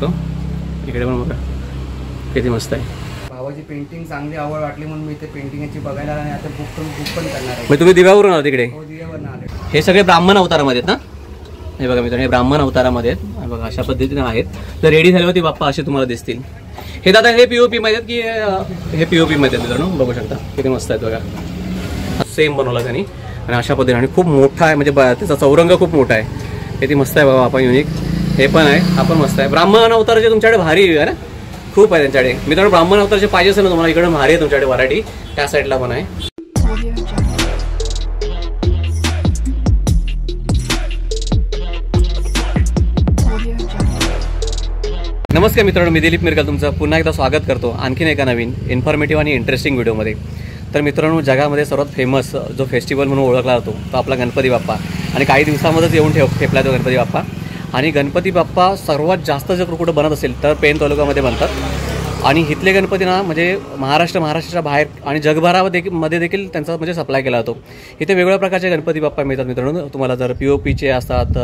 शकतो. इकडे पण बघा किती मस्त आहे. भावाची पेंटिंग चांगली आवड वाटली म्हणून मी ते पेंटिंगची बघायला आणि आता बुक पण करणार आहे. मग तुम्ही दिव्यावरून आला तिकडे? हो, दिव्यावरून आले. हे सगळे ब्राह्मण अवतारामध्ये आहेत ना? हे बघा मित्रांनो, हे ब्राह्मण अवतारामध्ये आहेत बघा, अशा पद्धतीने आहेत. तर रेडी झाल्यावरती बाप्पा असे तुम्हाला दिसतील. हे दादा हे पीओपी मध्ये आहेत की हे पीओपी मध्ये आहेत मित्रांनो? बघू शकता किती मस्त आहेत बघा. सेम बनवला त्यांनी आणि अशा पद्धतीने, आणि खूप मोठा आहे, म्हणजे त्याचा चौरंग खूप मोठा आहे. किती मस्त आहे बाबा. आपण युनिक हे पण आहे, हा पण मस्त आहे. ब्राह्मण अवताराचे तुमच्याकडे भारी आहे ना, खूप आहे त्यांच्याकडे मित्रांनो. ब्राह्मण अवताराचे पाहिजे असेल ना तुम्हाला, इकडे भारी आहे तुमच्याकडे व्हरायटी. त्या साईडला पण आहे. नमस्कार मित्रांनो, मी दिलीप मिरकल तुमचं पुन्हा एकदा स्वागत करतो आणखीन एका नवीन इन्फॉर्मेटिव्ह आणि इंटरेस्टिंग व्हिडिओमध्ये. तर मित्रांनो, जगामध्ये सर्वात फेमस जो फेस्टिवल म्हणून ओळखला जातो तो आपला गणपती बाप्पा. आणि काही दिवसामध्येच येऊन ठेपला तो गणपती बाप्पा. आणि गणपती बाप्पा सर्वात जास्त जर कुठं बनत असेल तर पेण तालुक्यामध्ये बनतात. आणि इथले गणपती ना म्हणजे महाराष्ट्राच्या बाहेर आणि जगभरामध्ये देखील त्यांचा म्हणजे सप्लाय केला जातो. इथे वेगवेगळ्या प्रकारचे गणपती बाप्पा मिळतात मित्रांनो. तुम्हाला जर पीओपीचे असतात,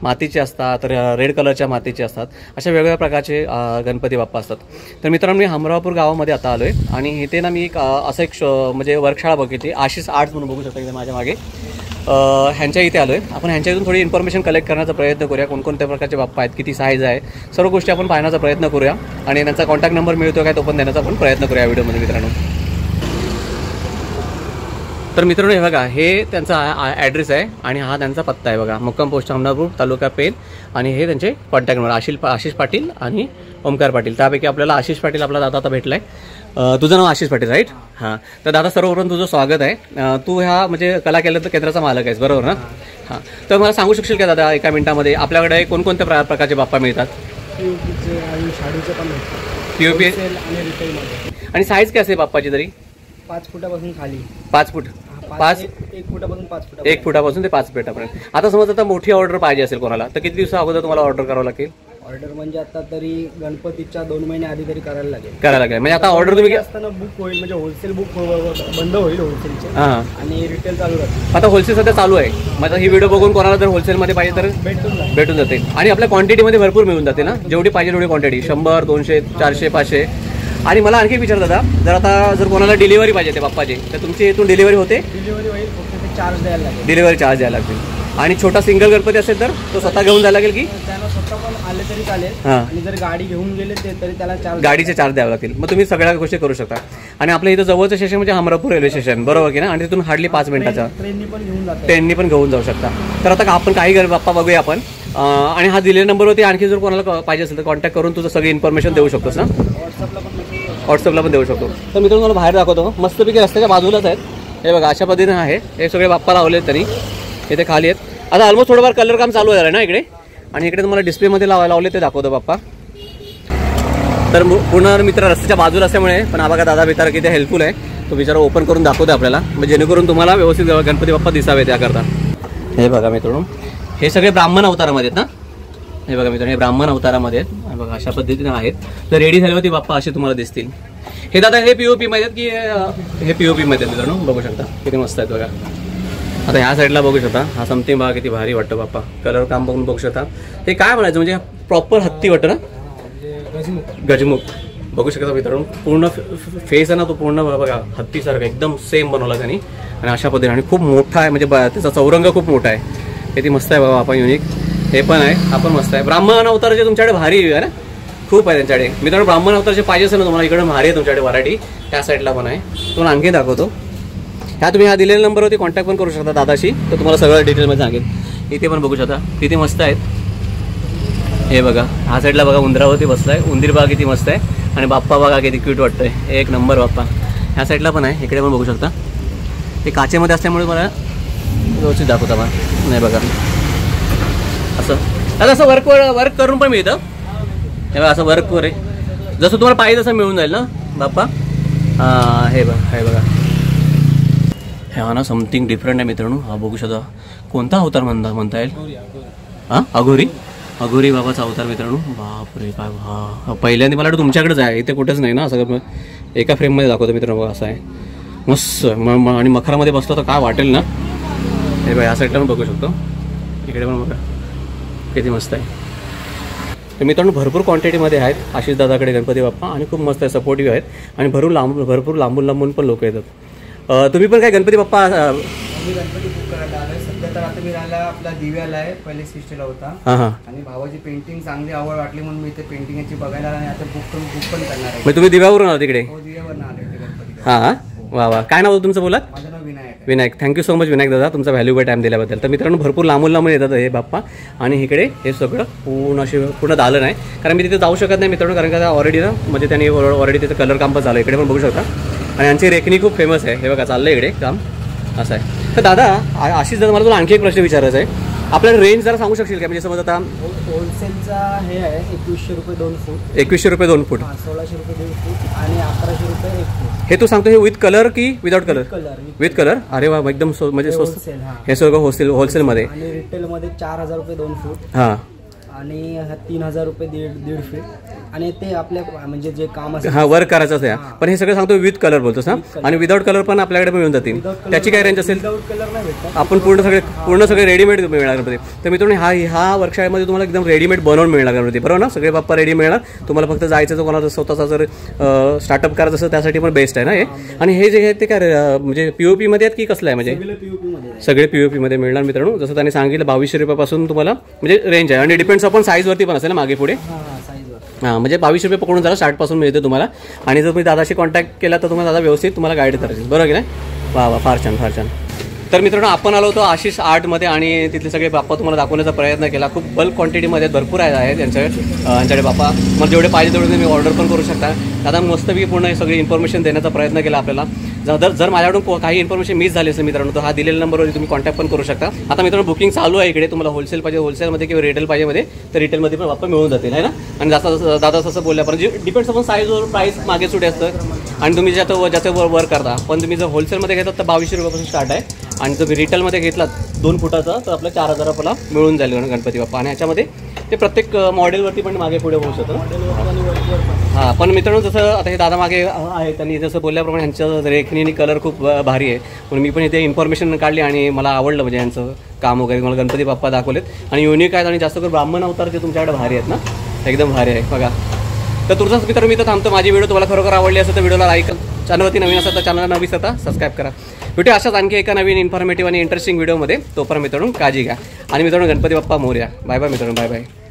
मातीचे असतात, रेड कलरच्या मातीचे असतात, अशा वेगवेगळ्या प्रकारचे गणपती बाप्पा असतात. तर मित्रांनो, मी हमरापूर गावामध्ये आता आलो आहे आणि इथे ना मी एक असं एक म्हणजे वर्कशाळा बघितली, आशिष आर्ट्स म्हणून बघू शकता इथे माझ्या मागे. ह्यांच्या इथे आलो आहे. आपण ह्यांच्या इथून थोडी इन्फॉर्मेशन कलेक्ट करण्याचा प्रयत्न करूया. कोणकोणत्या प्रकारचे बाप्पा आहेत, किती साईज आहे, सर्व गोष्टी आपण पाहण्याचा प्रयत्न करूया. आणि त्यांचा कॉन्टॅक्ट नंबर मिळतो काय तो पण देण्याचा आपण प्रयत्न करूया व्हिडिओमध्ये मित्रांनो. तर मित्रांनो, हे बघा, हे त्यांचा ॲड्रेस आहे आणि हा त्यांचा पत्ता आहे बघा. मुक्काम पोस्ट हमरापूर, तालुका पेण. आणि हे त्यांचे कॉन्टॅक्ट नंबर आशिष पाटील आणि ओमकार पाटील. त्यापैकी आपल्याला आशिष पाटील आपला दादा आता भेटला आहे. तुझं नाव आशिष पाटील राईट? हां. तर दादा, सर्वप्रथम तुझं स्वागत आहे. तू ह्या म्हणजे कला केंद्राचा मालक आहेस बरोबर ना? हां. तर मला सांगू शकशील का दादा एका मिनिटामध्ये आपल्याकडे कोणकोणत्या प्रकारचे बाप्पा मिळतात? पीओपी आणि साईज काय असेल बाप्पाची तरी? 5 फुटापासून खाली. 5 फूट? 1 फुटापासून 5 फुट. 1 फुटापासून ते 5 फुटापर्यंत. आता समज आता मोठी ऑर्डर पाहिजे असेल कोणाला तर किती दिवसा अगोदर तुम्हाला ऑर्डर करावं लागेल? ऑर्डर म्हणजे आता तरी गणपतीच्या 2 महिने आधी तरी करायला लागेल. म्हणजे आता ऑर्डर तुम्ही असताना बुक होईल, म्हणजे होलसेल बुक बंद होईल होलसेलचे. हां. आणि रिटेल चालू राहते. आता होलसेल सध्या चालू आहे. मग ही व्हिडिओ बघून कोणाला जर होलसेलमध्ये पाहिजे तर भेटून जाते. आणि आपल्या क्वांटिटीमध्ये भरपूर मिळून जाते ना, जेवढी पाहिजे तेवढी क्वांटिटी, 100, 200, 400, 500. आणि मला आणखी विचार दादा, जर आता जर कोणाला डिलिव्हरी पाहिजे ते बाप्पाची तर तुमची इथून डिलिव्हरी होते? डिलिव्हरी होईल, फक्त चार्ज द्यायला लागेल. डिलिव्हरी चार्ज द्यायला लागतील. आणि छोटा सिंगल गणपती असेल तर तो स्वतः घेऊन जायला लागेल की? त्यांना स्वतः पण आले तरी चालेल. हां. आणि जर गाडी घेऊन गेले तरी त्याला चार्ज, गाडीचे चार्ज द्यावे लागतील. मग तुम्ही सगळ्या गोष्टी करू शकता. आणि आपल्या इथं जवळचं स्टेशन म्हणजे हमरापूर रेल्वे स्टेशन बरोबर की ना? आणि तिथून हार्डली 5 मिनिटाचा ट्रेननी पण घेऊन जाऊ शकता. तर आता आपण काही बाप्पा बघूया आपण. आणि हा दिलेल्या नंबरवरती आणखी जर कोणाला पाहिजे असेल तर कॉन्टॅक्ट करून तुझं सगळी इन्फॉर्मेशन देऊ शकतोस ना? व्हॉट्सअपला पण देऊ शकतो. तर मी तुम्हाला बाहेर दाखवतो. मस्तपैकी रस्त्याच्या बाजूलाच आहेत. हे बघा, अशा पद्धतीने आहे. हे सगळे बाप्पा लावले आहेत त्यांनी, इथे खाली आहेत. आता ऑलमोस्ट थोडंफार कलर काम चालू झालं ना इकडे. आणि इकडे तुम्हाला डिस्प्लेमध्ये लावले ते दाखवतो बाप्पा. तर पूर्ण मित्र रस्त्याच्या बाजूला असल्यामुळे पण हा बघा दादा बिचारा किती हेल्पफुल आहे. तो बिचारा ओपन करून दाखवतो आपल्याला, म्हणजे जेणेकरून तुम्हाला व्यवस्थित गणपती बाप्पा दिसावे त्याकरता. हे बघा मित्रांनो, हे सगळे ब्राह्मण अवतारामध्ये आहेत ना? हे बघा मित्रांनो, हे ब्राह्मण अवतारामध्ये आहेत बघा, अशा पद्धतीने आहेत. तर रेडी झाल्यावरती बाप्पा असे तुम्हाला दिसतील. हे दादा हे पीओपी मध्ये आहेत की हे पीओपी मध्ये आहेत मित्रांनो? बघू शकता किती मस्त आहेत बघा. आता ह्या साईडला बघू शकता, हा समथिंग बघा किती भारी वाटतं बाप्पा. कलर काम बघून बघू शकता. हे काय म्हणायचं म्हणजे प्रॉपर हत्ती वाटतं ना, गजमुख. बघू शकता मित्रांनो, पूर्ण फेस आहे ना तो पूर्ण बघा हत्तीसारखा एकदम सेम बनवला त्यांनी. आणि अशा पद्धतीने, आणि खूप मोठा आहे, म्हणजे त्याचा चौरंग खूप मोठा आहे. किती मस्त आहे बाबा. आपण युनिक हे पण आहे, हा पण मस्त आहे. ब्राह्मण अवताराचे तुमच्याकडे भारी आहे ना, खूप आहे त्यांच्याकडे मित्रांनो. ब्राह्मण अवताराचे पाहिजे असेल ना तुम्हाला, इकडे भारी आहे तुमच्याकडे व्हरायटी. त्या साईडला पण आहे, तुम्हाला आणखी दाखवतो. ह्या तुम्ही ह्या दिलेल्या नंबरवरती कॉन्टॅक्ट पण करू शकता दादाशी, तर तुम्हाला सगळं डिटेलमध्ये सांगेल. इथे पण बघू शकता किती मस्त आहेत. हे बघा, ह्या साईडला बघा उंदरावरती बसलाय. उंदीर बघा किती मस्त आहे. आणि बाप्पा बघा किती क्यूट वाटतंय, एक नंबर बाप्पा. ह्या साईडला पण आहे, इकडे पण बघू शकता. ते काचेमध्ये असल्यामुळे मला व्यवस्थित दाखवता बघा. नाही बघा असं आता असं वर्क करून पण मिळतं. हे बघा असं वर्कवर आहे, जसं तुम्हाला पाहिजे तसं मिळून जाईल ना बाप्पा. हे बघा हा ना समथिंग डिफरंट आहे मित्रांनो. हा बघू शकता कोणता अवतार म्हणता येईल. हां, अघोरी बाबाचा अवतार मित्रांनो. बापरे काय. हा पहिल्यांदा मला वाटतं तुमच्याकडेच आहे, इथे कुठेच नाही ना. सगळं एका फ्रेममध्ये दाखवतो मित्रांनो. बघा असं आहे मस्त. आणि मखरामध्ये बसतो तर काय वाटेल ना. हे बघा या साईडला पण बघू शकतो, इकडे पण बघा किती मस्त आहे. तर मित्रांनो भरपूर क्वांटिटीमध्ये आहेत आशिष दादाकडे गणपती बाप्पा आणि खूप मस्त सपोर्टिव्ह आहेत आणि भरपूर लांबून पण लोक येतात. तुम्ही पण काय गणपती बाप्पा मी गणपती बुक करायला आलोय. सध्या तर आता मी राहिला आपला दिव्याला आहे, पहिले सिस्टरला होता. हां आणि भावाची पेंटिंग चांगली आवड वाटली म्हणून मी इथे पेंटिंगची बघायला आणि आता बुक पण करणार आहे. मग तुम्ही दिव्यावरून आला तिकडे? हो, दिव्यावरून आले होते गणपती. हां वा वा. काय नाव होतं तुमचं बोलात? माझं नाव Vinayak. Vinayak. Thank you so much Vinayak Dada तुमचा व्हॅल्युएबल टाईम दिल्याबद्दल. तर मित्रांनो भरपूर लांबून येतात हे बाप्पा आणि इकडे हे सगळं पूर्ण दालन आहे. कारण मी तिथे जाऊ शकत नाही मित्रांनो, कारण का ऑलरेडी ना म्हणजे त्यांनी ऑलरेडी तिथं कलर काम पण झालं. इकडे पण बघू शकता आणि यांची रेखणी खूप फेमस आहे. हे बघा चाललं इकडे काम असं आहे. तर दादा आशिष दादा मला तुला आणखी एक प्रश्न विचारायचा आहे. आपल्याला रेंज जरा सांगू शकशील का? म्हणजे समज आता होलसेलचा हे आहे 2100 रुपये 2 फूट. 2100 रुपये 2 फूट. 1600 रुपये 1 फूट आणि 1100 रुपये 1 फूट. हे तू सांगतो हे विथ कलर की without colour? Colour with colour. अरे वा एकदम म्हणजे स्वस्त. हे सगळं होलसेलमध्ये. आणि रिटेलमध्ये 4000 रुपये 2 फूट. हां आणि 3000 रुपये दीड फीट. आणि ते आपल्या म्हणजे जे काम असतं हां वर्क करायचं आहे. पण हे सगळं सांगतो विथ कलर बोलतोस ना? आणि विदाउट कलर पण आपल्याकडे मिळून जातील. त्याची काय रेंज असेल? विदाउट कलर नाही भेटत. आपण पूर्ण सगळे रेडीमेड मिळणार गणपती. तर मित्रांनो ह्या वर्कशॉपमध्ये तुम्हाला एकदम रेडीमेड बनवून मिळणार गणपती, बरोबर ना? सगळे बाप्पा रेडी मिळणार तुम्हाला. फक्त जायचं तर कोणाला स्वतःचा जर स्टार्टअप करायचं असेल त्यासाठी पण बेस्ट आहे ना हे. आणि हे जे आहे ते काय म्हणजे POP मध्ये आहेत की कसलं आहे? म्हणजे सगळे POP मध्ये मिळणार मित्रांनो. जसं त्यांनी सांगितलं 2200 रुपयापासून तुम्हाला म्हणजे रेंज आहे. आणि डिपेंड्स आपण साईजवरती पण असेल ना मागे पुढे. हां म्हणजे 2200 रुपये पकडून झाला स्टार्टपासून मिळते तुम्हाला. आणि जर तुम्ही दादाशी कॉन्टॅक्ट केला तर तुम्हाला दादा व्यवस्थित तुम्हाला गाईड करायची, बरोबर की नाही? वा वा फार छान फार छान. तर मित्रांनो आपण आलो होतो आशिष आर्टमध्ये आणि तिथले सगळे बाप्पा तुम्हाला दाखवण्याचा प्रयत्न केला. खूप बल्क क्वांटिटीमध्ये भरपूर आहेत यांच्याकडे बाप्पा. मला जेवढे पाहिजे तेवढे तुम्ही ऑर्डर पण करू शकता. दादा मस्तपैकी पूर्ण सगळी इन्फॉर्मेशन देण्याचा प्रयत्न केला आपल्याला. जर माझ्याकडून काही इन्फॉर्मेशन मिस झाली असेल मित्रांनो तर हा दिलेल्या नंबरवर तुम्ही कॉन्टॅक्ट पण करू शकता. आता मित्रांनो बुकिंग चालू आहे इकडे. तुम्हाला होलसेल पाहिजे होलसेलमध्ये किंवा रिटेल पाहिजे तर रिटेलमध्ये पण बाप्पा मिळून जातील आहे ना. आणि दादा तसं बोलल्यापर्यंत जे डिपेंड्स आपण साईजवर प्राईस मागे सुटे असतं. आणि तुम्ही ज्याच्यावर वर करता. पण तुम्ही जर होलसेलमध्ये घेतात तर 2200 रुपयापासून स्टार्ट आहे. आणि जर रिटेलमध्ये घेतलात 2 फुटाचा तर आपल्या 4000 रुपयाला मिळून जाईल गणपती बाप्पा. आणि ह्याच्यामध्ये ते प्रत्येक मॉडेलवरती पण मागे पुढे होऊ शकतं. हां पण मित्रांनो जसं आता हे दादा मागे आहे त्यांनी जसं बोलल्याप्रमाणे यांचं रेखणी आणि कलर खूप भारी आहे. पण मी पण इथे इन्फॉर्मेशन काढली आणि मला आवडलं म्हणजे यांचं काम वगैरे. मला गणपती बाप्पा दाखवलेत आणि युनिक आहेत आणि जास्त करून ब्राह्मण अवतार ते तुमच्याकडे भारी आहेत ना, एकदम भारी आहे बघा. तर तुझाच मित्र मी तर थांबतो. माझी व्हिडिओ तुम्हाला खरोखर आवडली असेल तर व्हिडिओला लाईक, चॅनलवरती नवीन असेल तर चॅनलला नवीन असता सबस्क्राईब करा. भेटू अशाच आणखी एका नवीन इन्फॉर्मेटिव्ह आणि इंटरेस्टिंग व्हिडिओमध्ये. तोपर्यंत मित्रांनो काळजी घ्या आणि मित्रांनो गणपती बाप्पा मोरया. बाय बाय मित्रांनो, बाय बाय.